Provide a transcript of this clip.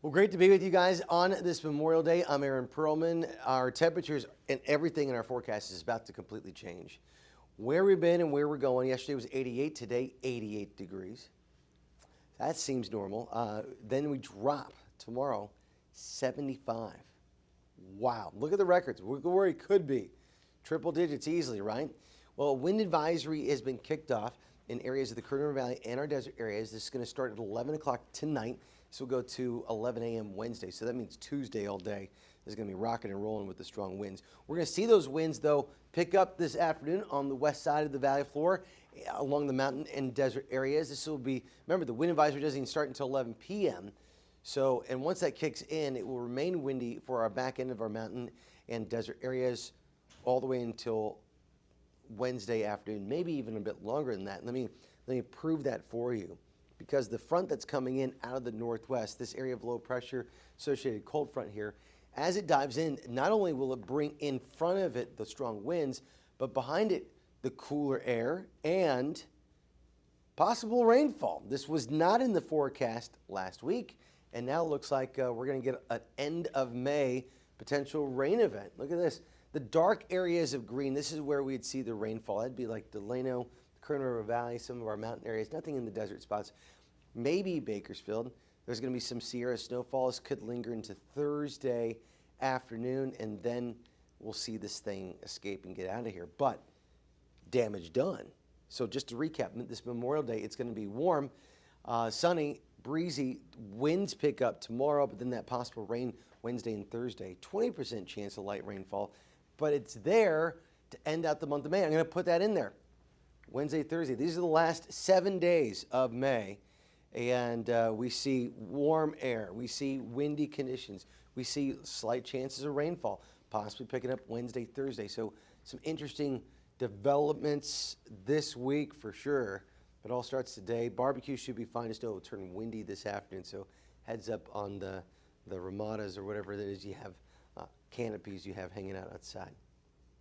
Well, great to be with you guys on this Memorial Day. I'm Aaron Perlman. Our temperatures and everything in our forecast is about to completely change. Where we've been and where we're going, yesterday was 88, today 88 degrees. That seems normal. Then we drop tomorrow, 75. Wow, look at the records. Look where it could be. Triple digits easily, right? Well, a wind advisory has been kicked off in areas of the Kern River Valley and our desert areas. This is going to start at 11 o'clock tonight. This will go to 11 a.m. Wednesday, so that means Tuesday all day. This is going to be rocking and rolling with the strong winds. We're going to see those winds, though, pick up this afternoon on the west side of the valley floor along the mountain and desert areas. This will be, remember, the wind advisory doesn't even start until 11 p.m. So, and once that kicks in, it will remain windy for our back end of our mountain and desert areas all the way until Wednesday afternoon, maybe even a bit longer than that. Let me prove that for you. Because the front that's coming in out of the northwest, this area of low pressure associated cold front here, as it dives in, not only will it bring in front of it the strong winds, but behind it the cooler air and possible rainfall. This was not in the forecast last week, and now it looks like we're going to get an end of May potential rain event. Look at this. The dark areas of green, this is where we'd see the rainfall. That'd be like Delano, Kern River Valley, some of our mountain areas, nothing in the desert spots. Maybe Bakersfield. There's going to be some Sierra snowfalls, could linger into Thursday afternoon, and then we'll see this thing escape and get out of here. But damage done. So just to recap, this Memorial Day, it's going to be warm, sunny, breezy, winds pick up tomorrow, but then that possible rain Wednesday and Thursday. 20% chance of light rainfall, but it's there to end out the month of May. I'm going to put that in there. Wednesday, Thursday. These are the last 7 days of May. And we see warm air. We see windy conditions. We see slight chances of rainfall, possibly picking up Wednesday, Thursday. So some interesting developments this week for sure. But all starts today. Barbecue should be fine. Just know it will turn windy this afternoon. So heads up on the ramadas or whatever it is you have, canopies you have hanging out outside.